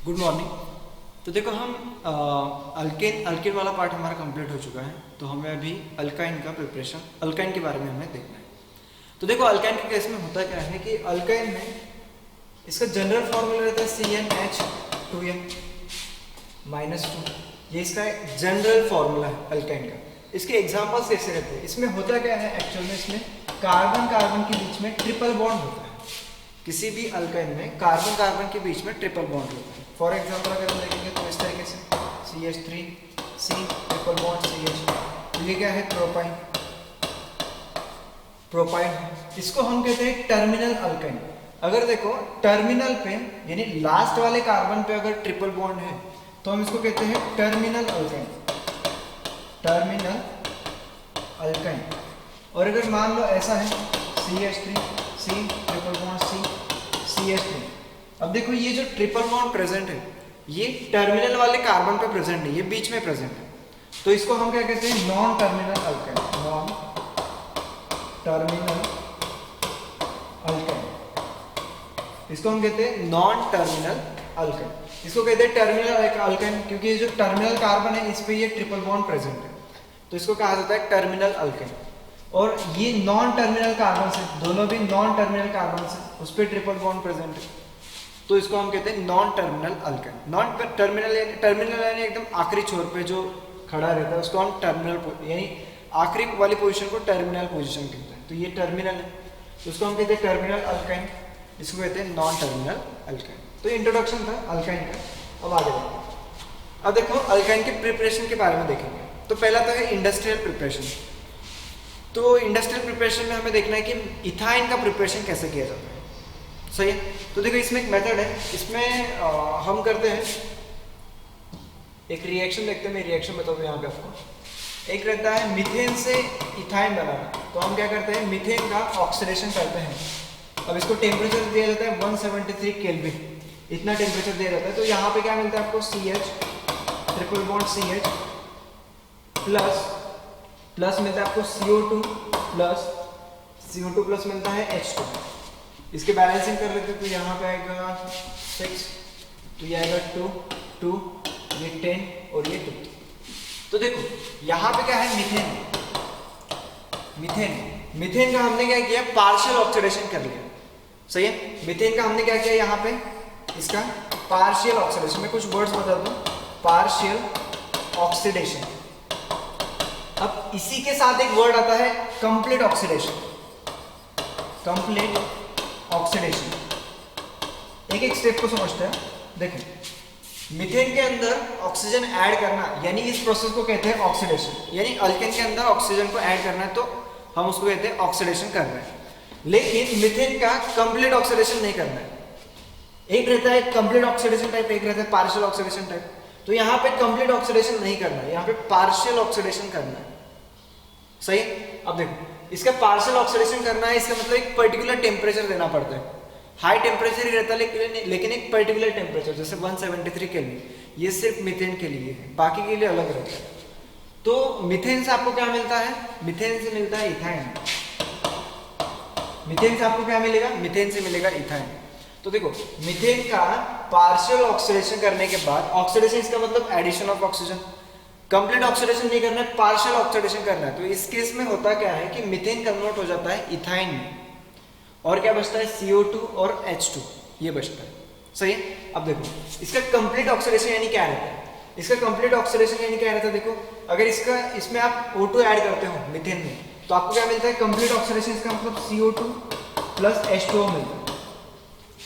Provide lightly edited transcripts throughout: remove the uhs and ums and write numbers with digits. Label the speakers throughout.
Speaker 1: Good morning. तो देखो हम अल्केन वाला पार्ट हमारा कंप्लीट हो चुका है, तो हमें अभी अल्काइन का प्रिपरेशन, अल्काइन के बारे में हमें देखना है। तो देखो अल्काइन के केस में होता क्या है कि अल्काइन में इसका जनरल फॉर्मूला रहता है CnH2n-2, ये इसका जनरल फॉर्मूला है अल्काइन का। इसके एग्जांपल्स कैसे रहते हैं, इसमें होता क्या है एक्चुअल में, इसमें कार्बन कार्बन के बीच में ट्रिपल बॉन्ड होता है। किसी भी अल्काइन में कार्बन कार्बन के बीच में ट्रिपल बॉन्ड होता है। फॉर एग्जांपल अगर हम देखेंगे तो इस तरीके से CH3C ट्रिपल बॉन्ड CH, तो ये क्या है प्रोपाइन। इसको हम कहते हैं टर्मिनल अल्काइन। अगर देखो टर्मिनल पे यानी लास्ट वाले कार्बन पे अगर ट्रिपल बॉन्ड है तो हम इसको कहते हैं टर्मिनल अल्काइन, टर्मिनल अल्काइन। और अगर मान लो ऐसा है CH3C ट्रिपल बॉन्ड CH3, अब देखो ये जो ट्रिपल बॉन्ड प्रेजेंट है ये टर्मिनल वाले कार्बन पे प्रेजेंट है, ये बीच में प्रेजेंट है, तो इसको हम क्या कहते हैं non terminal alkyne, non terminal alkyne. इसको हम कहते हैं नॉन टर्मिनल अल्काइन। इसको कहते हैं टर्मिनल अल्काइन क्योंकि ये जो टर्मिनल कार्बन है इस पे ये ट्रिपल बॉन्ड प्रेजेंट है, तो इसको कहा जाता है टर्मिनल अल्काइन। और ये नॉन टर्मिनल कार्बन से, दोनों भी नॉन टर्मिनल कार्बन से उस पर ट्रिपल बॉन्ड प्रेजेंट है, तो इसको हम कहते हैं non terminal alkyne. Non terminal यानी एकदम आखिरी छोर पे जो खड़ा रहता है उसको हम टर्मिनल यानी आखिरी वाली पोजीशन को टर्मिनल पोजीशन कहते हैं, तो ये टर्मिनल है, तो उसको हम कहते हैं टर्मिनल अल्काइन, इसको कहते हैं नॉन टर्मिनल अल्काइन। तो इंट्रोडक्शन था अल्काइन का। अब आगे बढ़ते हैं। अब देखो अल्काइन के प्रिपरेशन के बारे में देखेंगे। तो पहला तो है इंडस्ट्रियल प्रिपरेशन। तो इंडस्ट्रियल प्रिपरेशन में हमें देखना है कि इथाइन का प्रिपरेशन कैसे किया जाता है। सही है, तो देखो इसमें एक मेथड है, इसमें हम करते हैं एक रिएक्शन देखते हैं। मैं रिएक्शन बताऊँ यहाँ पे आपको। एक रहता है मीथेन से इथाइन बनाना, तो हम क्या करते हैं मीथेन का ऑक्सीडेशन करते हैं। अब इसको टेम्परेचर दिया जाता है 173 केल्विन, इतना टेम्परेचर दिया जाता है। तो यहाँ पे क्या मिलता है आपको CH triple bond CH plus मिलता है आपको CO2 प्लस मिलता है H2। इसके बैलेंसिंग कर लेते हैं, तो यहाँ पे आएगा 6, तो ये आएगा 2, ये 10 और ये 2। तो देखो यहाँ पे क्या है मीथेन का हमने क्या किया, पार्शियल ऑक्सीडेशन कर लिया। सही है, मीथेन का हमने क्या किया यहाँ पे, इसका पार्शियल ऑक्सीडेशन। मैं कुछ वर्ड्स बता दूं, पार्शियल ऑक्सीडेशन। अब इसी के साथ एक वर्ड आता है कंप्लीट ऑक्सीडेशन, कंप्लीट ऑक्सीडेशन। एक स्टेप को समझते हैं। देखो मीथेन के अंदर ऑक्सीजन ऐड करना, यानी इस प्रोसेस को कहते हैं ऑक्सीडेशन। यानी अल्केन के अंदर ऑक्सीजन को ऐड करना है तो हम उसको कहते हैं ऑक्सीडेशन कर रहे हैं। लेकिन मीथेन का कंप्लीट ऑक्सीडेशन नहीं करना है। एक रहता है कंप्लीट ऑक्सीडेशन टाइप, एक रहता है पार्शियल ऑक्सीडेशन टाइप। तो यहाँ पे कंप्लीट ऑक्सीडेशन नहीं करना है, यहाँ पे पार्शियल ऑक्सीडेशन करना है। सही है, अब देखो इसका पार्शियल ऑक्सीडेशन करना है, इसका मतलब एक पर्टिकुलर टेम्परेचर देना पड़ता है। हाई टेम्परेचर ही रहता है लेकिन एक पर्टिकुलर टेम्परेचर, जैसे 173 केल्विन, ये सिर्फ मीथेन के लिए है, बाकी के लिए अलग रहता है। तो मीथेन से आपको क्या मिलता है, मीथेन से मिलता है इथाइन। मीथेन से आपको क्या मिलेगा, मीथेन से मिलेगा इथाइन। तो देखो मीथेन का पार्शियल ऑक्सीडेशन करने के बाद, ऑक्सीडेशन इसका मतलब addition of oxygen, complete oxidation नहीं करना है, पार्शियल ऑक्सीडेशन करना है। तो इस केस में होता क्या है कि मीथेन कन्वर्ट हो जाता है इथाइन में, और क्या बचता है CO2 और H2, ये बचता है। सही है, अब देखो इसका कंप्लीट ऑक्सीडेशन यानी क्या रहता है, इसका कंप्लीट ऑक्सीडेशन यानी क्या रहता है। देखो अगर इसमें आप O2 ऐड करते हो मीथेन में, तो आपको क्या मिलता है कंप्लीट ऑक्सीडेशन, इसका मतलब CO2 प्लस H2O मिलता है।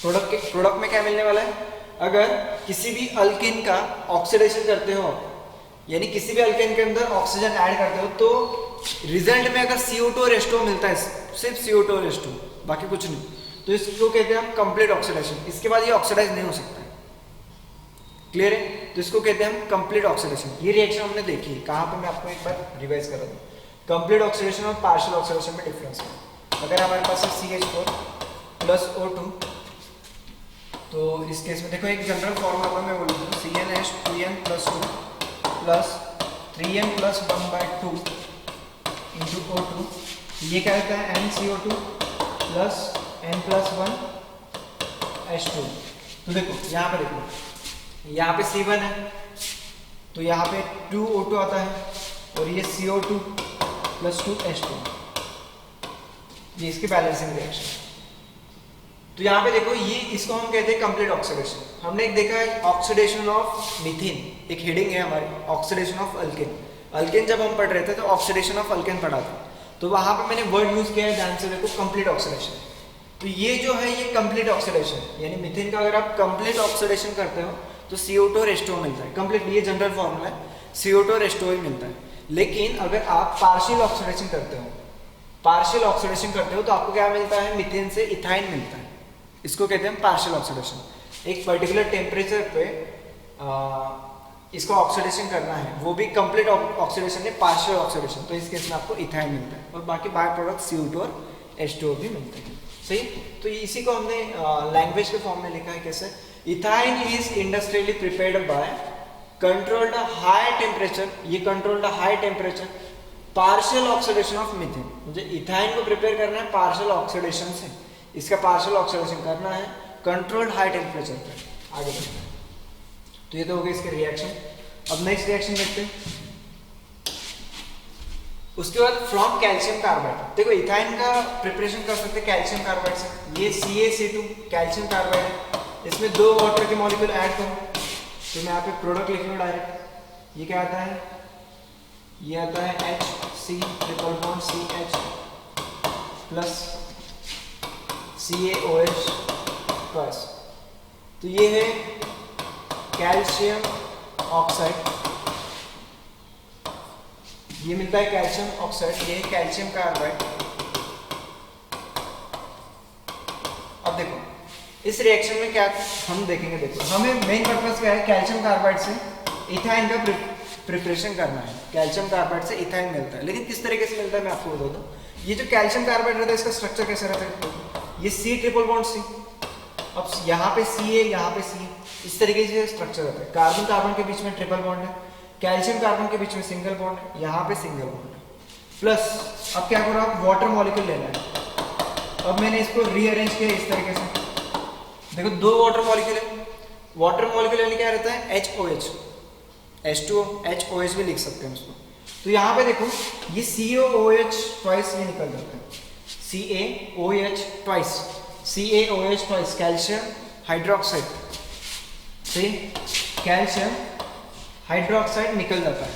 Speaker 1: प्रोडक्ट में क्या मिलने वाला है, अगर किसी भी अल्केन का ऑक्सीडेशन करते हो, यानी किसी भी अल्केन के अंदर ऑक्सीजन ऐड करते हो, तो रिजल्ट में अगर CO2 और H2O मिलता है, सिर्फ CO2 और H2, बाकी कुछ नहीं, तो इसको कहते हैं हम कंप्लीट ऑक्सीडेशन। इसके बाद ये ऑक्सीडाइज नहीं हो सकता है। क्लियर है, तो इसको कहते हैं हम कंप्लीट ऑक्सीडेशन। ये रिएक्शन हमने देखी है, कहाँ पे मैं आपको एक बार रिवाइज करा दूं। कंप्लीट ऑक्सीडेशन और पार्शियल ऑक्सीडेशन में डिफरेंस है। अगर हमारे पास है CH4 प्लस O2, तो इस केस में देखो एक जनरल फॉर्मूला मैं बोल दूँ, CnH2n plus 2 plus 3n plus 1/2 into O2, ये क्या रहता है NCO2 प्लस n+1 H2। तो देखो यहाँ पे देखो यहाँ पे C1 है तो यहाँ पे 2O2 आता है और ये CO2 प्लस 2H2, ये इसकी बैलेंसिंग रिएक्शन। तो यहाँ पे देखो ये इसको हम कहते हैं कंप्लीट ऑक्सीडेशन। हमने एक देखा है ऑक्सीडेशन ऑफ मीथेन, एक हेडिंग है हमारी ऑक्सीडेशन ऑफ अल्केन। अल्केन जब हम पढ़ रहे थे तो ऑक्सीडेशन ऑफ अल्केन पढ़ा था, तो वहां पे मैंने वर्ड यूज किया है, ध्यान से देखो, कंप्लीट ऑक्सीडेशन। तो ये जो है ये कंप्लीट ऑक्सीडेशन, यानी मीथेन का अगर आप कंप्लीट ऑक्सीडेशन करते हो तो CO2 और H2O मिलता है। कंप्लीट ये जनरल फॉर्मूला है, CO2 और H2O ही मिलता है। लेकिन अगर आप पार्शियल ऑक्सीडेशन करते हो, पार्शियल ऑक्सीडेशन करते हो तो आपको क्या मिलता है, मीथेन से इथाइन मिलता है। इसको कहते हैं पार्शियल ऑक्सीडेशन। एक पर्टिकुलर टेम्परेचर पे इसको ऑक्सीडेशन करना है, वो भी कंप्लीट ऑक्सीडेशन है, पार्शियल ऑक्सीडेशन, तो इस केस में आपको इथाइन मिलता है और बाकी बाय प्रोडक्ट CO2 और H2O भी मिलते हैं। सही, तो इसी को हमने लैंग्वेज के फॉर्म में लिखा है कैसे, ethyne is industrially prepared by controlled high temperature, ये controlled high temperature partial oxidation of methane. मुझे इथाइन को प्रिपेयर करना है पार्शियल ऑक्सीडेशन से, इसका पार्शियल ऑक्सीडेशन करना है कंट्रोल्ड हाई टेम्परेचर पे, आगे बढ़ना है। तो ये तो हो गया इसके रिएक्शन। अब नेक्स्ट रिएक्शन देखते हैं। उसके बाद फ्रॉम कैल्शियम कार्बाइड, देखो इथाइन का प्रिपरेशन कर सकते हैं कैल्शियम कार्बाइड से। ये CaC2 कैल्शियम कार्बाइड है, इसमें 2 वाटर के मॉलिक्यूल ऐड करो तो मैं यहाँ पे प्रोडक्ट लिख लूँ डायरेक्ट। ये क्या आता है, ये आता है HC triple bond CH plus CaOH plus, तो ये है कैल्शियम ऑक्साइड, ये मिलता है कैल्शियम ऑक्साइड, ये है कैल्शियम कार्बाइड। अब देखो इस रिएक्शन में क्या हम देखेंगे, देखो हमें मेन पर्पस क्या है, कैल्शियम कार्बाइड से इथाइन का प्रिपरेशन करना है। कैल्शियम कार्बाइड से इथाइन मिलता है, लेकिन किस तरीके से मिलता है मैं आपको बता दूं। ये जो कैल्शियम कार्बाइड रहता है इसका स्ट्रक्चर कैसे रहता है, ये C ट्रिपल बॉन्ड C, अब यहाँ पे C है, यहाँ पे C है, इस तरीके से स्ट्रक्चर रहता है। कार्बन कार्बन के बीच में ट्रिपल बॉन्ड है, कैल्शियम कार्बन के बीच में सिंगल बॉन्ड है, यहाँ पे सिंगल बॉन्ड है। प्लस अब क्या करो, आप वाटर मॉलिक्यूल लेना है। अब मैंने इसको रीअरेंज किया इस तरीके से, देखो 2 वाटर मॉलिक्यूल है, वाटर मॉलिक्यूल यानी क्या रहता है HOH, H2O, HOH भी लिख सकते हैं उसको। तो यहाँ पे देखो ये CaOH ट्वाइस ये निकल जाता है, CaOH twice, CaOH twice calcium hydroxide, सही, कैल्शियम हाइड्रोक्साइड निकल जाता है,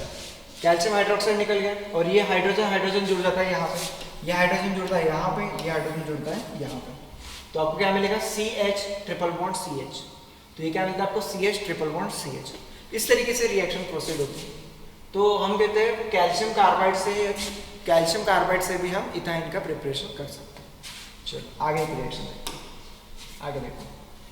Speaker 1: कैल्शियम हाइड्रोक्साइड निकल गया और ये हाइड्रोजन हाइड्रोजन जुड़ जाता है यहाँ पे, ये हाइड्रोजन जुड़ता है यहाँ पे, ये हाइड्रोजन जुड़ता है यहाँ पे। तो आपको क्या मिलेगा, CH ट्रिपल बॉन्ड CH, तो ये क्या मिलता है आपको, CH ट्रिपल बॉन्ड CH। इस तरीके से रिएक्शन प्रोसीड होती है। तो हम कहते हैं कैल्शियम कार्बाइड से भी हम इथाइन का प्रिपरेशन कर सकते हैं। चलो आगे की रिएक्शन देखते हैं। आगे देखो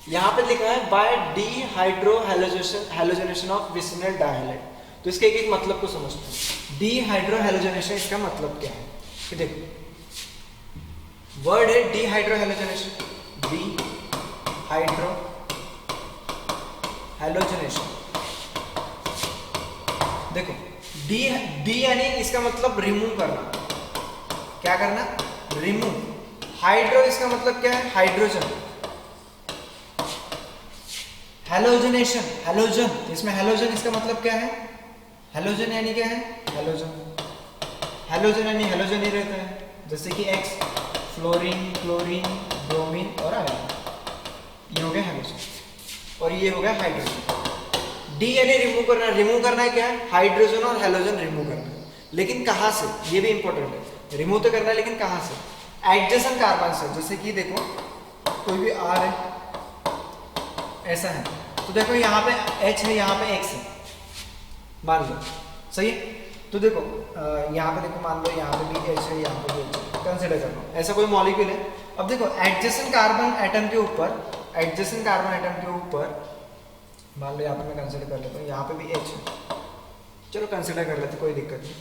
Speaker 1: यहाँ पे लिखा है by dehydrohalogenation of vicinal dihalide. तो इसके एक मतलब को समझते हैं। डीहाइड्रो हैलोजनेशन इसका मतलब क्या है, तो देखो वर्ड है डीहाइड्रो हैलोजनेशन, डीहाइड्रो हैलोजनेशन। देखो डी यानी इसका मतलब रिमूव करना, क्या करना, रिमूव। हाइड्रो इसका मतलब क्या है, हाइड्रोजन। हैलोजनेशन, हैलोजन, इसमें हैलोजन इसका मतलब क्या है, हैलोजन यानी क्या है, हैलोजन। हैलोजन यानी हैलोजन ही रहता है, जैसे कि X फ्लोरीन, क्लोरीन, ब्रोमीन और आयोडीन, ये हो गया हैलोजन और ये हो गया हाइड्रोजन। डी यानी रिमूव करना, रिमूव करना है क्या है, हाइड्रोजन और हैलोजन रिमूव करना है। लेकिन कहाँ से, ये भी इंपॉर्टेंट है, रिमूव तो करना है लेकिन कहाँ से, एडजेसेंट कार्बन से। जैसे कि देखो कोई भी R है ऐसा है, तो देखो यहाँ पे H है, यहाँ पे X है, मान लो, सही है। तो देखो यहाँ पे देखो मान लो यहाँ पे भी H है, यहाँ पे भी H है, कंसिडर कर लो ऐसा कोई मॉलिक्यूल है। अब देखो एडजेसेंट कार्बन एटम के ऊपर, एडजेसेंट कार्बन एटम के ऊपर मान लो यहाँ पे मैं कंसिडर कर लेता हूँ, यहाँ पे भी H है, चलो कंसिडर कर लेते, कोई दिक्कत नहीं।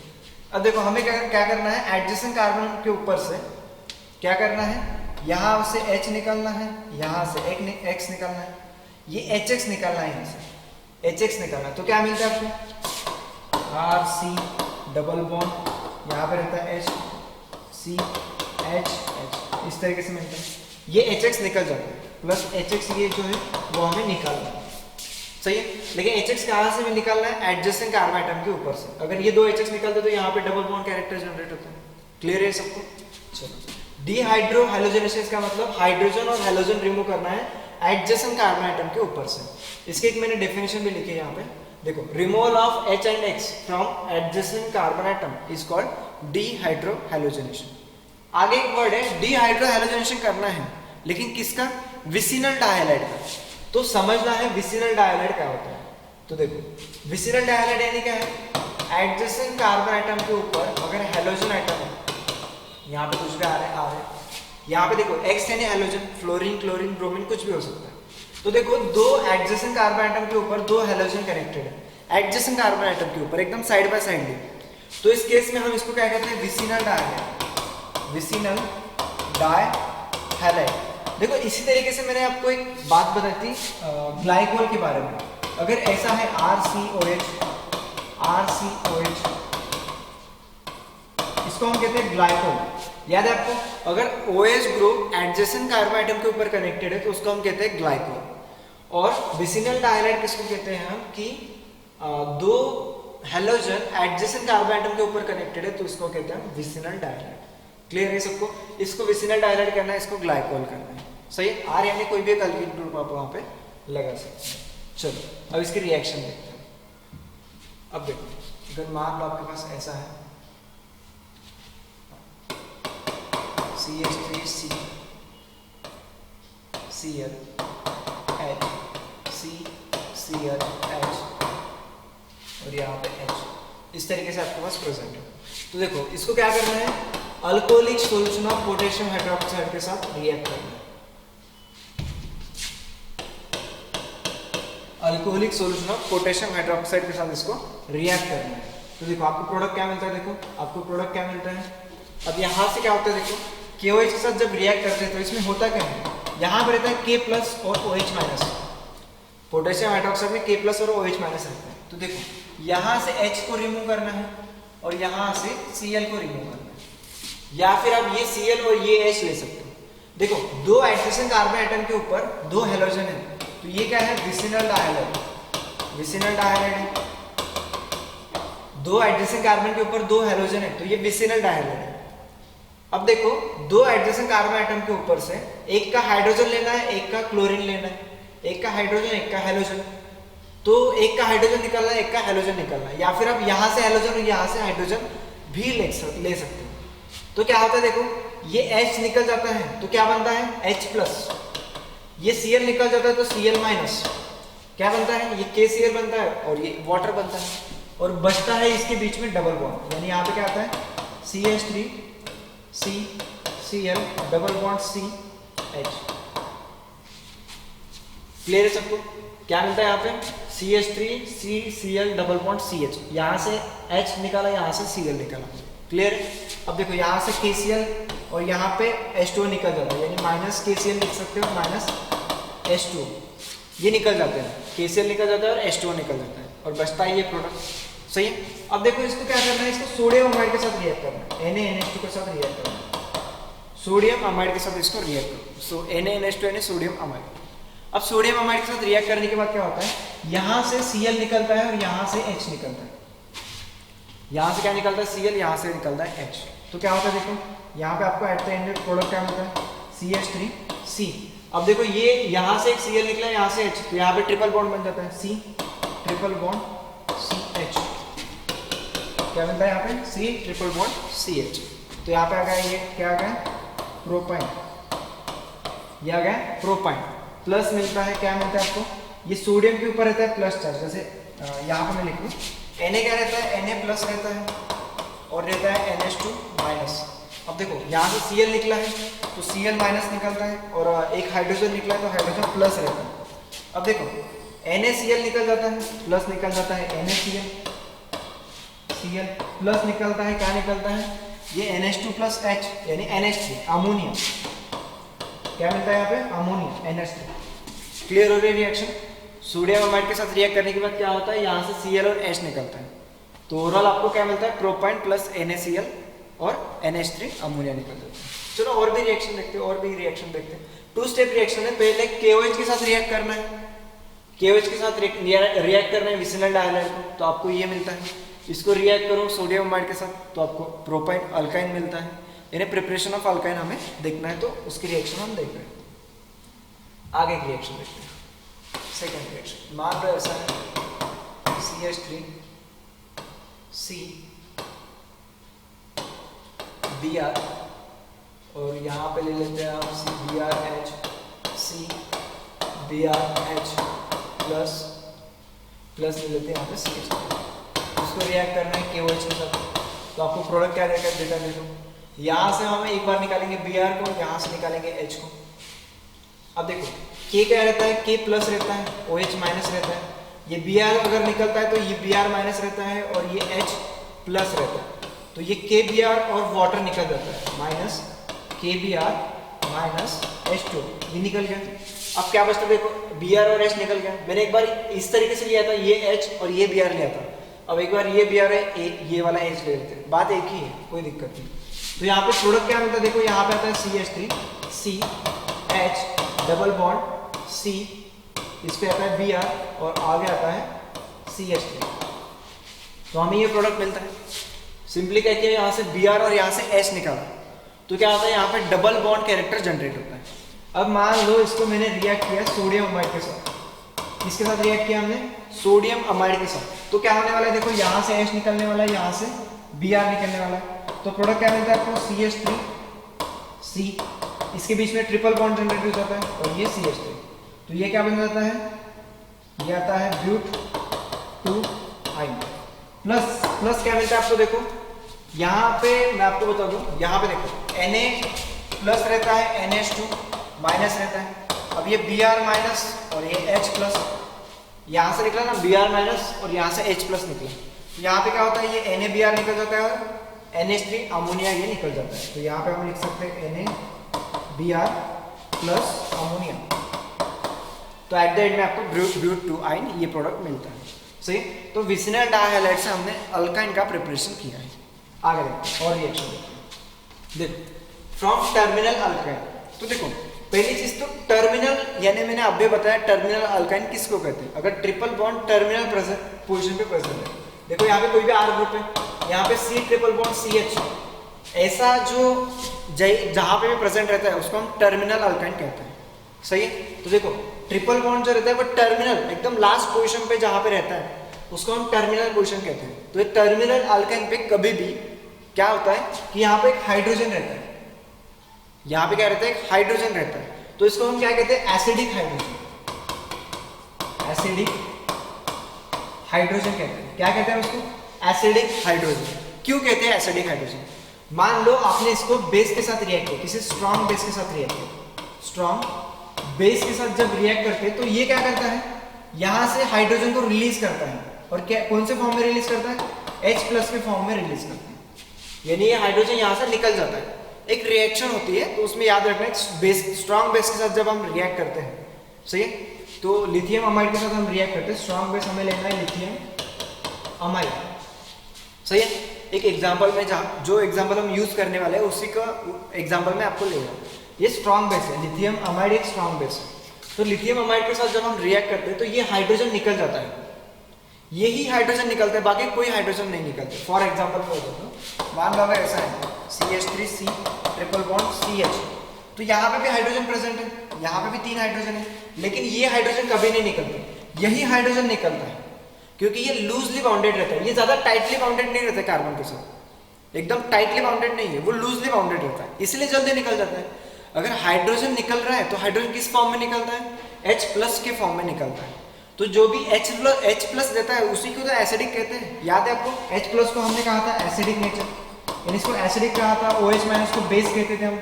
Speaker 1: अब देखो हमें क्या करना है, एडजेसेंट कार्बन के ऊपर से क्या करना है, यहाँ से H निकलना है, यहाँ से X निकलना है, ये HX निकलना है, यहाँ से HX निकलना है। तो क्या मिलता है आपको, RC डबल बॉन्ड, यहाँ पे रहता है HCH, इस तरीके से मिलता है। ये HX निकल जाता है, प्लस HX ये जो है वो हमें निकालना है। सही है। लेकिन HX कहाँ से भी निकलना है, एडजेसेंट कार्बन एटम के ऊपर से। अगर ये दो HX निकलते तो यहाँ पे डबल बॉन्ड कैरेक्टर जनरेट होता है। क्लियर है सबको? चलो, डिहाइड्रो हैलोजनेशन का मतलब हाइड्रोजन और हैलोजन रिमूव करना है एडजेसेंट कार्बन एटम के ऊपर से। इसके एक मैंने डेफिनेशन भी लिखी है यहाँ पे, देखो, removal of H and X from adjacent carbon atom is called dehydro halogenation. आगे एक वर्ड है डिहाइड्रो हैलोजनेशन करना है, लेकिन किसका? विसिनल डायहाइड का। तो समझना है विसिनल डायहाइड क्या होता है। तो देखो, विसिनल डायहाइड यानी क्या है, एडजेसेंट कार्बन एटम के ऊपर अगर हैलोजन एटम है, यहाँ पे कुछ भी आ रहा है, यहाँ पे देखो X यानी हैलोजन, फ्लोरीन, क्लोरीन, ब्रोमीन, कुछ भी हो सकता है। तो देखो, दो एडजेसेंट कार्बन एटम के ऊपर दो हैलोजन कनेक्टेड है एडजेसेंट कार्बन एटम के ऊपर, एकदम साइड बाय साइड ली। तो इस केस में हम इसको क्या कहते हैं, विसिनल डायहाइड, विसिनल डायहाइड। देखो, इसी तरीके से मैंने आपको एक बात बताई थी ग्लाइकोल के बारे में। अगर ऐसा है RCOH, इसको हम कहते हैं ग्लाइकोल। याद है आपको? अगर OH group adjacent carbon atom के ऊपर कनेक्टेड है तो उसको हम कहते हैं ग्लाइकोल। और विसिनल डायहाइड किसको कहते हैं हम, कि दो हैलोजन एडजेसेंट कार्बन एटम के ऊपर कनेक्टेड है तो उसको कहते हैं विसिनल डायहाइड। क्लियर है सबको? इसको विसिनल डायहाइड करना है, इसको ग्लाइकोल करना है। सही है? R यानी कोई भी एक अल्किल ग्रुप आप वहां पे लगा सकते हैं। चलो, अब इसकी रिएक्शन देखते हैं। अब देखो, अगर मान लो आपके पास ऐसा है CH3C Cl H CCl H और यहाँ पे H, इस तरीके से आपके पास प्रेजेंट है। तो देखो, इसको क्या करना है, alcoholic solution of potassium hydroxide के साथ रिएक्ट करना है। Alcoholic solution of potassium hydroxide के साथ इसको रिएक्ट करना है। तो देखो, आपको प्रोडक्ट क्या मिलता है, देखो आपको प्रोडक्ट क्या मिलता है। अब यहाँ से क्या होता है, देखो KOH के साथ जब रिएक्ट करते हैं तो इसमें होता क्या है, यहाँ पर रहता है K+ और OH-। पोटेशियम हाइड्रोक्साइड में K+ और OH- रहता है। तो देखो, यहाँ से H को रिमूव करना है और यहाँ से Cl को रिमूव करना है, या फिर आप ये Cl और ये H ले सकते हो। देखो, दो एडजेसेंट कार्बन एटम के ऊपर दो हैलोजन है, तो ये क्या है, विसिनल डायहाइड। विसिनल डायहाइड है, दो एडजेसेंट कार्बन के ऊपर दो हैलोजन है तो ये विसिनल डायहाइड है। अब देखो, दो एडजेसेंट कार्बन एटम के ऊपर से एक का हाइड्रोजन लेना है, एक का क्लोरीन लेना है, एक का हाइड्रोजन एक का हैलोजन, तो एक का हाइड्रोजन निकालना है, एक का हैलोजन निकालना है, या फिर आप यहाँ से हैलोजन और यहाँ से हाइड्रोजन भी ले सकते हो। तो क्या होता है, देखो ये H निकल जाता है तो क्या बनता है, H+, ये Cl निकल जाता है तो Cl-, क्या बनता है, ये KCl बनता है और ये वाटर बनता है, और बचता है इसके बीच में डबल बॉन्ड, यानी यहाँ पे क्या आता है, CH3CCl double bond CH। Clear है सबको? क्या मिलता है यहाँ पे, CH3CCl डबल बॉन्ड CH, यहाँ से H निकाला, यहाँ से Cl निकाला। क्लियर है? अब देखो, यहाँ से KCl और यहाँ पे H2O निकल जाता है, यानी -KCl लिख सकते हो, -H2O, ये निकल जाते हैं, KCl निकल जाता है और H2O निकल जाता है, और बचता है ये प्रोडक्ट। सही है? अब देखो, इसको क्या करना है, इसको सोडियम अमाइड के साथ रिएक्ट करना है, NaNH2 के साथ रिएक्ट करना है, सोडियम अमाइड के साथ इसको रिएक्ट करो। सो NaNH2 यानी सोडियम अमाइड। अब सोडियम अमाइड के साथ रिएक्ट करने के बाद क्या होता है, यहाँ से Cl निकलता है और यहाँ से H निकलता है, यहाँ से क्या निकलता है, Cl, यहाँ से निकलता है H। तो क्या होता है, देखो यहाँ पे आपको एट द एंड प्रोडक्ट क्या मिलता है, CH3C। अब देखो, ये यहाँ से एक Cl निकला, यहाँ से H, तो यहाँ पे ट्रिपल बॉन्ड बन जाता है, C ट्रिपल बॉन्ड CH। क्या मिलता है यहाँ पे, C ट्रिपल बॉन्ड CH। तो यहाँ पे आ गया, ये क्या आ गया, प्रोपाइन, ये आ गया प्रोपाइन। प्लस मिलता है, क्या मिलता है आपको, ये सोडियम के ऊपर रहता है प्लस चार्ज, जैसे यहाँ पे मैं लिख लूँ, Na क्या रहता है, Na+ रहता है और रहता है NH2-। अब देखो, यहाँ से Cl निकला है तो Cl- निकलता है, और एक हाइड्रोजन निकला है तो हाइड्रोजन प्लस रहता है। अब देखो, NaCl निकल जाता है, प्लस निकल जाता है NaCl, Cl प्लस निकलता है, क्या निकलता है, ये NH2+ H यानी NH3, अमोनिया। क्या मिलता है यहाँ पे, अमोनिया, NH3। क्लियर हो रही रिएक्शन? सोडियम अमाइड के साथ रिएक्ट करने के बाद क्या होता है, यहाँ से Cl और H निकलता है, तो ओवरऑल आपको क्या मिलता है, प्रोपाइन प्लस NaCl और NH3 अमोनिया निकल जाता है। चलो और भी रिएक्शन देखते हैं, और भी रिएक्शन देखते हैं। 2 स्टेप रिएक्शन है, पहले KOH के साथ रिएक्ट करना है, KOH के साथ रिएक्ट करना है विसिनल डाइहाइलाइड को, तो आपको ये मिलता है। इसको रिएक्ट करो सोडियम अमाइड के साथ, तो आपको प्रोपाइन अल्काइन मिलता है। यानी प्रिपरेशन ऑफ अल्काइन हमें देखना है, तो उसकी रिएक्शन हम देख रहे हैं। आगे की रिएक्शन देखते हैं। सेकेंड रिएक्शन मान लो ऐसा है CH3 C Br, और यहाँ पे ले लेते हैं हम CBrH C BrH plus plus ले लेते हैं यहाँ पे CH3। इसको रिएक्ट करना है KOH के साथ, तो आपको प्रोडक्ट क्या देगा डेटा देखो। यहाँ से हम एक बार निकालेंगे Br को, यहाँ से निकालेंगे H को। अब देखो K क्या रहता है, K प्लस रहता है, OH माइनस रहता है। ये Br अगर निकलता है तो ये Br माइनस रहता है और ये H प्लस रहता है, तो ये KBr और वाटर निकल जाता है, माइनस KBr माइनस H2, ये निकल गया। अब क्या बचता है देखो, Br और H निकल गया। मैंने एक बार इस तरीके से लिया था, ये H और ये Br लिया था। अब एक बार ये Br है, ये वाला H ले लेते हैं, बात एक ही है, कोई दिक्कत नहीं। तो यहाँ पे प्रोडक्ट क्या मिलता है देखो, यहाँ पे आता है CH3 C H double bond C, इस पे आता है Br और आगे आता है CH3, तो हमें ये प्रोडक्ट मिलता है। सिंपली क्या किया, यहाँ से Br और यहाँ से H निकाला, तो क्या होता है यहाँ पे डबल बॉन्ड कैरेक्टर जनरेट होता है। अब मान लो इसको मैंने रिएक्ट किया सोडियम अमाइड के साथ, किसके साथ रिएक्ट किया हमने, सोडियम अमाइड के साथ, तो क्या होने वाला है देखो, यहाँ से H निकलने वाला है, यहाँ से Br निकलने वाला है, तो प्रोडक्ट क्या मिलता है आपको CH3 C, इसके बीच में ट्रिपल बॉन्ड जनरेट हो जाता है और ये CH3, तो ये क्या बन जाता है, ये आता है ब्यूट 2 आइन प्लस प्लस क्या मिलता है आपको देखो, यहाँ पे मैं आपको बता दूं, यहाँ पे देखो Na प्लस रहता है, NH2 माइनस रहता है। अब ये Br माइनस और ये H प्लस, यहाँ से निकला ना Br माइनस और यहाँ से H प्लस निकला, तो यहाँ पे क्या होता है, ये NaBr निकल जाता है और NH3 अमोनिया ये निकल जाता है, तो यहाँ पे हम लिख सकते हैं NaBr प्लस अमोनिया, तो एट द एंड में आपको ब्यूट 2 आइन ये प्रोडक्ट मिलता है। सही, तो विसिनल डाइहाइलाइड से हमने अल्काइन का प्रिपरेशन किया है। आगे देखो और रिएक्शन देखो फ्रॉम टर्मिनल अल्काइन, तो देखो पहली चीज तो टर्मिनल, यानी मैंने अभी बताया टर्मिनल अल्काइन किसको कहते हैं, अगर ट्रिपल बॉन्ड टर्मिनल पोजीशन पे प्रेजेंट है। देखो यहाँ पे कोई भी R ग्रुप है, यहाँ पे C ट्रिपल बॉन्ड CH, ऐसा जो जहाँ पे भी प्रेजेंट रहता है उसको हम टर्मिनल अल्काइन कहते हैं। सही है, तो देखो ट्रिपल बॉन्ड जो रहता है वो टर्मिनल एकदम लास्ट पोजीशन पे जहाँ पे रहता है उसको हम टर्मिनल पोजीशन कहते हैं। तो ये टर्मिनल अल्काइन पे कभी भी क्या होता है कि यहाँ पे एक हाइड्रोजन रहता है, यहाँ पे क्या रहता है, एक हाइड्रोजन रहता है, तो इसको हम क्या कहते हैं, एसिडिक हाइड्रोजन, एसिडिक हाइड्रोजन कहते हैं। क्या कहते हैं उसको, एसिडिक हाइड्रोजन। क्यों कहते हैं एसिडिक हाइड्रोजन, मान लो आपने इसको बेस के साथ रिएक्ट किया, किसी स्ट्रॉन्ग बेस के साथ रिएक्ट किया, स्ट्रॉन्ग बेस के साथ जब रिएक्ट करते हैं तो ये क्या करता है, यहाँ से हाइड्रोजन को रिलीज करता है, और क्या कौन से फॉर्म में रिलीज करता है, H प्लस के फॉर्म में रिलीज करता है, यानी ये हाइड्रोजन यहाँ से निकल जाता है। एक रिएक्शन होती है, तो उसमें याद रखना है बेस, स्ट्रॉन्ग बेस के साथ जब हम रिएक्ट करते हैं, सही है, तो लिथियम अमाइड के साथ हम रिएक्ट करते हैं, स्ट्रॉन्ग बेस हमें लेना है लिथियम अमाइड, सही है। एक एग्जांपल में जो एग्जांपल हम यूज करने वाले हैं उसी का एग्जांपल में आपको ले रहा हूं। ये स्ट्रॉन्ग बेस है, लिथियम अमाइड एक स्ट्रॉन्ग बेस है, तो लिथियम अमाइड के साथ जब हम रिएक्ट करते हैं तो ये हाइड्रोजन निकल जाता है, यही हाइड्रोजन निकलता है, बाकी कोई हाइड्रोजन नहीं निकलता। फॉर एग्जांपल बोल देता हूं, मान लो ऐसा है CH3C ट्रिपल बॉन्ड CH, तो यहाँ पे भी हाइड्रोजन प्रेजेंट है, यहाँ पे भी 3 हाइड्रोजन है, लेकिन ये हाइड्रोजन कभी नहीं निकलता, यही हाइड्रोजन निकलता है, क्योंकि ये लूजली बाउंडेड रहता है, ये ज्यादा टाइटली बाउंडेड नहीं रहता है कार्बन के साथ, एकदम टाइटली बाउंडेड नहीं है, वो लूजली बाउंडेड रहता है, इसलिए जल्दी निकल जाता है। अगर हाइड्रोजन निकल रहा है तो हाइड्रोजन किस फॉर्म में निकलता है, H प्लस के फॉर्म में निकलता है, तो जो भी H प्लस देता है उसी को तो एसिडिक कहते हैं। याद है आपको, H प्लस को हमने कहा था एसिडिक नेचर, यानी इसको एसिडिक कहा था, OH माइनस को बेस कहते थे हम,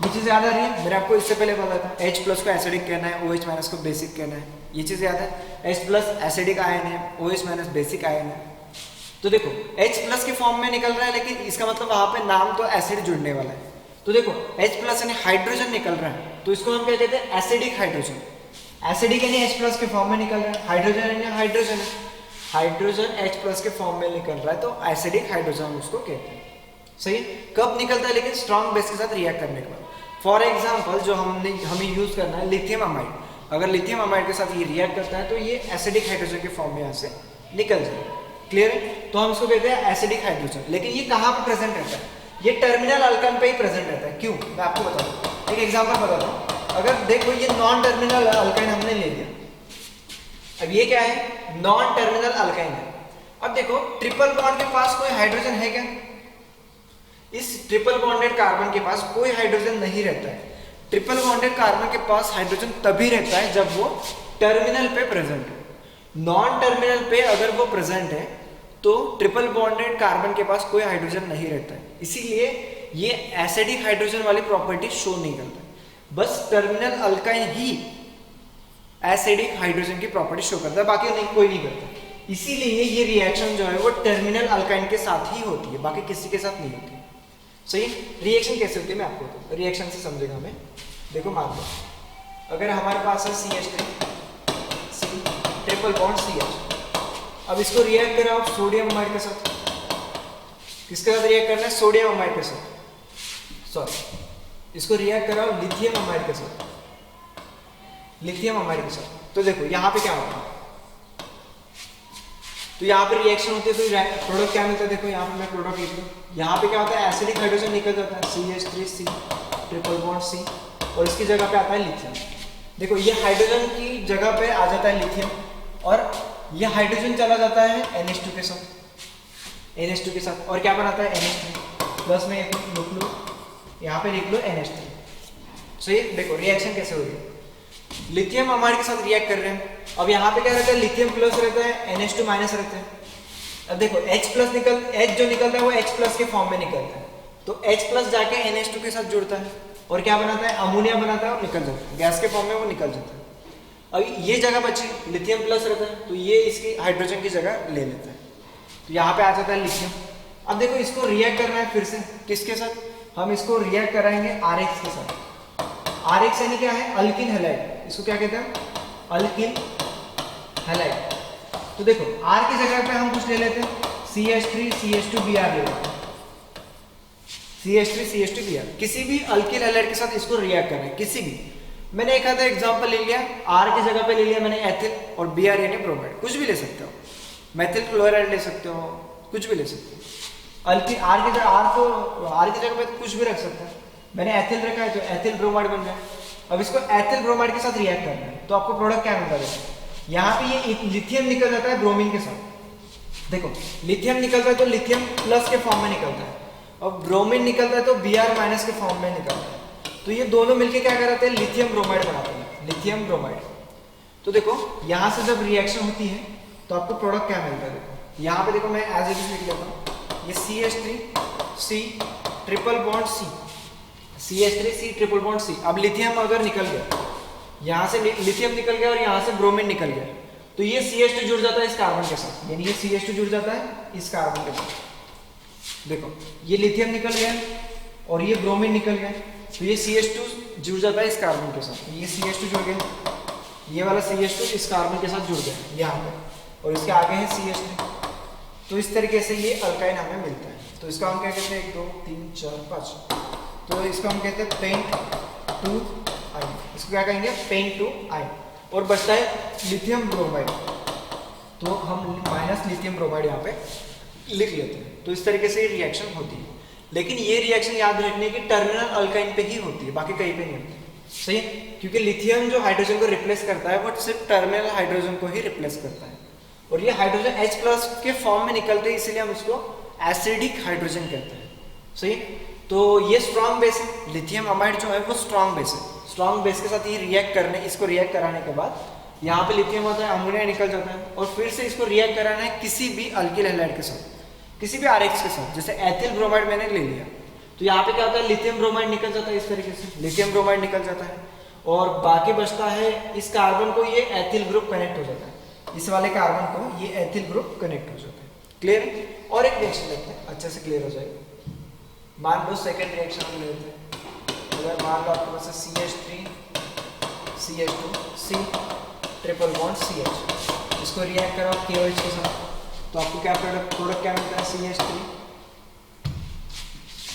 Speaker 1: ये चीज़ याद आ रही है, मैंने आपको इससे पहले बताया था H प्लस को एसिडिक कहना है, OH माइनस को बेसिक कहना है, ये चीज़ याद है। H प्लस एसिडिक आयन है, OH माइनस बेसिक आयन है, तो देखो H प्लस के फॉर्म में निकल रहा है, लेकिन इसका मतलब वहाँ पे नाम तो एसिड जुड़ने वाला है, तो देखो H प्लस यानी हाइड्रोजन निकल रहा है, तो इसको हम क्या कहते हैं, एसिडिक हाइड्रोजन। एसिडिक यानी H प्लस के फॉर्म में निकल रहा है, हाइड्रोजन यानी हाइड्रोजन है, हाइड्रोजन H प्लस के फॉर्म में निकल रहा है, तो एसिडिक हाइड्रोजन हम उसको कहते हैं। सही, कब निकलता है, लेकिन स्ट्रॉन्ग बेस के साथ रिएक्ट करने के बाद। फॉर एग्जाम्पल जो हमें यूज करना है लिथियम अमाइड, अगर लिथियम अमाइड के साथ ये रिएक्ट करता है तो ये एसिडिक हाइड्रोजन के फॉर्म में यहाँ से निकल जाए। क्लियर है? तो हम इसको कहते हैं एसिडिक हाइड्रोजन। लेकिन ये कहाँ पे प्रेजेंट रहता है? ये टर्मिनल अल्काइन पे ही प्रेजेंट रहता है। क्यों? मैं आपको बताऊँ, एक एग्जाम्पल बताता हूँ। अगर देखो ये नॉन टर्मिनल अल्काइन हमने ले लिया, अब ये क्या है? नॉन टर्मिनल अल्काइन है। अब देखो ट्रिपल बॉन्ड के पास कोई हाइड्रोजन है क्या? इस ट्रिपल बॉन्डेड कार्बन के पास कोई हाइड्रोजन नहीं रहता है। ट्रिपल बॉन्डेड कार्बन के पास हाइड्रोजन तभी रहता है जब वो टर्मिनल पे प्रेजेंट है। नॉन टर्मिनल पे अगर वो प्रेजेंट है तो ट्रिपल बॉन्डेड कार्बन के पास कोई हाइड्रोजन नहीं रहता है, इसीलिए ये एसिडिक हाइड्रोजन वाली प्रॉपर्टी शो नहीं करता है। बस टर्मिनल अल्काइन ही एसिडिक हाइड्रोजन की प्रॉपर्टी शो करता है, बाकी नहीं, कोई नहीं करता। इसीलिए ये रिएक्शन जो है वो टर्मिनल अल्काइन के साथ ही होती है, बाकी किसी के साथ नहीं होती। सही? रिएक्शन कैसे होती है मैं आपको बताऊँ, रिएक्शन से समझेगा हमें। देखो मान लो अगर हमारे पास है CH3 ट्रिपल बॉन्ड CH, अब इसको रिएक्ट करा आप सोडियम अमाइड के साथ। किसके साथ रिएक्ट करना है? सोडियम अमाइड के साथ। सॉरी, इसको रिएक्ट कराओ लिथियम अमाइड के साथ, लिथियम अमाइड के साथ। तो देखो यहाँ पे क्या होता है, तो यहाँ पे रिएक्शन होती है तो प्रोडक्ट क्या मिलता है? देखो यहाँ पे मैं प्रोडक्ट लिख लूँ, यहाँ पे क्या होता है? एसिडिक हाइड्रोजन निकल जाता है CH3C ट्रिपल बॉन्ड C, और इसकी जगह पे आता है लिथियम। देखो ये हाइड्रोजन की जगह पे आ जाता है लिथियम, और ये हाइड्रोजन चला जाता है NH2 के साथ, NH2 के साथ, और क्या बनाता है? NH3 प्लस में एक लिख लो, यहाँ पे लिख लो NH3। सो ये देखो रिएक्शन कैसे हो रही है, लिथियम अमाइड के साथ रिएक्ट कर रहे हैं। अब यहाँ पे क्या रहता है? लिथियम प्लस रहता है, NH2 माइनस रहता है। अब देखो H प्लस H जो निकलता है वो H प्लस के फॉर्म में निकलता है, तो H प्लस जाके NH2 के साथ जुड़ता है और क्या बनाता है? अमोनिया बनाता है और निकल जाता है, गैस के फॉर्म में वो निकल जाता है। अब ये जगह बची, लिथियम प्लस रहता है तो ये इसकी हाइड्रोजन की जगह ले लेता है, तो यहाँ पे आ जाता है लिथियम। अब देखो इसको रिएक्ट करना है फिर से, किसके साथ? हम इसको रिएक्ट कराएंगे RH के साथ। RH यानी क्या है? Alkyl halide. इसको क्या कहते हैं? Alkyl halide. तो देखो R की जगह पे हम कुछ ले लेते हैं, CH3 CH2 Br ले लेते हैं, CH3 CH2 Br। किसी भी अल्किल हैलाइड के साथ इसको रिएक्ट करना है, किसी भी। मैंने एक आधा एग्जांपल ले लिया, R की जगह पे ले लिया मैंने एथिल, और Br यानी ब्रोमाइड। कुछ भी ले सकते हो, मेथिल क्लोराइड ले सकते हो, कुछ भी ले सकते हो। अल्किल R की जगह पे कुछ भी रख सकते हैं। मैंने एथिल रखा है तो एथिल ब्रोमाइड बन गया। अब इसको एथिल ब्रोमाइड के साथ रिएक्ट करना है, तो आपको प्रोडक्ट क्या मिलता है? यहाँ पे ये लिथियम निकल जाता है ब्रोमीन के साथ। देखो लिथियम निकलता है तो लिथियम प्लस के फॉर्म में निकलता है, और ब्रोमीन निकलता है तो Br माइनस के फॉर्म में निकलता है। तो ये दोनों मिलके क्या कराते हैं? लिथियम ब्रोमाइड बनाते हैं, लिथियम ब्रोमाइड। तो देखो यहाँ से जब रिएक्शन होती है तो आपको प्रोडक्ट क्या मिलता है? देखो यहाँ पे देखो मैं एज इट इज लिख लेता हूँ, ये CH3C triple bond C, CH3C triple bond C। अब लिथियम अगर निकल गया, यहाँ से लिथियम निकल गया और यहाँ से ब्रोमीन निकल गया, तो ये CH2 जुड़ जाता है इस कार्बन के साथ, यानी ये CH2 जुड़ जाता है इस कार्बन के साथ। देखो ये लिथियम निकल गया और ये ब्रोमीन निकल गया, तो ये CH2 जुड़ जाता है इस कार्बन के साथ। ये CH2 जुड़ गया, ये वाला CH2 इस कार्बन के साथ जुड़ गया यहाँ पे, और इसके आगे है CH3। तो इस तरीके से ये अल्काइन हमें मिलता है। तो इसका हम क्या कहते हैं? 1 2 3 4 5। तो इसको हम कहते हैं पेंट टू आयन। इसको क्या कहेंगे? पेंट टू आयन। और बचता है लिथियम ब्रोमाइड, तो हम माइनस लिथियम ब्रोमाइड यहाँ पे लिख लेते हैं। तो इस तरीके से रिएक्शन होती है, लेकिन ये रिएक्शन याद रखने की टर्मिनल अल्काइन पे ही होती है, बाकी कहीं पे नहीं होती। सही है? क्योंकि लिथियम जो हाइड्रोजन को रिप्लेस करता है वो सिर्फ टर्मिनल हाइड्रोजन को ही रिप्लेस करता है, और ये हाइड्रोजन H प्लस के फॉर्म में निकलते हैं, इसीलिए हम उसको एसिडिक हाइड्रोजन कहते हैं। सही? तो ये स्ट्रॉन्ग बेस है, लिथियम अमाइड जो है वो स्ट्रॉन्ग बेस है। स्ट्रॉन्ग बेस के साथ ये इसको रिएक्ट कराने के बाद यहाँ पे लिथियम होता है, अमोनिया निकल जाता है, और फिर से इसको रिएक्ट कराना है किसी भी अल्किल हैलाइड के साथ, किसी भी RH के साथ। जैसे एथिल ब्रोमाइड मैंने ले लिया, तो यहाँ पे क्या होता है? लिथियम ब्रोमाइड निकल जाता है इस तरीके से, लिथियम ब्रोमाइड निकल जाता है, और बाकी बचता है इस कार्बन को ये एथिल ग्रुप कनेक्ट हो जाता है, इस वाले कार्बन को ये एथिल ग्रुप कनेक्ट हो जाता है। क्लियर? और एक रिएक्शन लेते हैं, अच्छे से क्लियर हो जाएगा। मान लो सेकेंड रिएक्शन हम लेते हैं। अगर मान लो आपके पास CH3 CH2C triple bond CH, इसको रिएक्ट करो KOH के साथ, तो आपको क्या प्रोडक्ट क्या मिलता है? CH3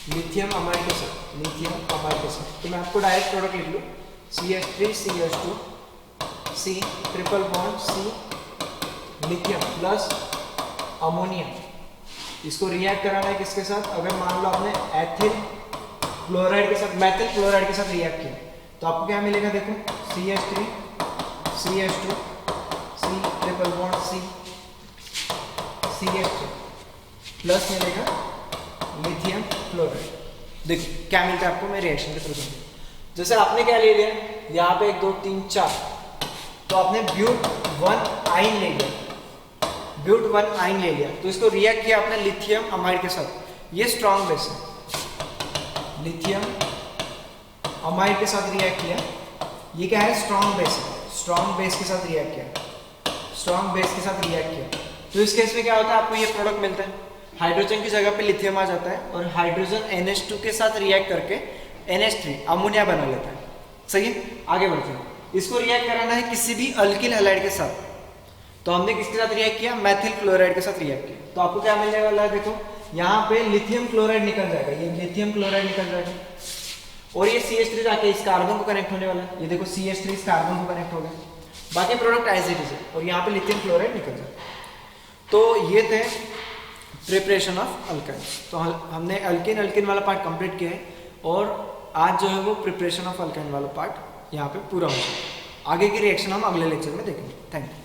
Speaker 1: लिथियम अमाइड के साथ, लिथियम अमाइड के साथ। तो मैं आपको डायरेक्ट प्रोडक्ट लिख लूँ, CH3 CH2 C triple bond C lithium plus ammonia, इसको रिएक्ट कराना है किसके साथ? अगर मान लो आपने एथिल क्लोराइड के साथ मेथिल क्लोराइड के साथ रिएक्ट किया तो आपको क्या मिलेगा? देखो CH3 CH2 C triple bond C CH2 plus मिलेगा लिथियम क्लोराइड। देखो क्या मिलता है आपको, मैं रिएक्शन के थ्रू समझूंगा। जैसे आपने क्या ले लिया, यहाँ पे 1 2 3 4, तो आपने ब्यूट 1 आइन ले लिया, ब्यूट 1 आइन ले लिया, तो इसको रिएक्ट किया आपने लिथियम अमाइड के साथ। ये स्ट्रॉन्ग बेस है, लिथियम अमाइड के साथ रिएक्ट किया, ये क्या है? स्ट्रॉन्ग बेस है। स्ट्रॉन्ग बेस के साथ रिएक्ट किया, स्ट्रॉन्ग बेस के साथ रिएक्ट किया, तो इस केस में क्या होता है? आपको ये प्रोडक्ट मिलता है, हाइड्रोजन की जगह पे लिथियम आ जाता है और हाइड्रोजन NH2 के साथ रिएक्ट करके NH3 अमोनिया बना लेता है। सही है, आगे बढ़ते हैं। इसको रिएक्ट कराना है किसी भी अल्किल हैलाइड के साथ, तो हमने किसके साथ रिएक्ट किया? मेथिल क्लोराइड के साथ रिएक्ट किया, तो आपको क्या मिलने वाला है? देखो यहाँ पे लिथियम क्लोराइड निकल जाएगा, ये लिथियम क्लोराइड निकल जाएगा और ये CH3 जाके इस कार्बन को कनेक्ट होने वाला है। ये देखो CH3 इस कार्बन को कनेक्ट हो गया, बाकी प्रोडक्ट एज इट इज है और यहाँ पे लिथियम क्लोराइड निकल जाएगा। तो ये थे प्रिपरेशन ऑफ अल्काइंस। तो हमने अल्किन अल्किन वाला पार्ट कंप्लीट किया है और आज जो है वो प्रिपरेशन ऑफ अल्काइन वाला पार्ट यहाँ पे पूरा हो गया। आगे की रिएक्शन हम अगले लेक्चर में देखेंगे। Thank you.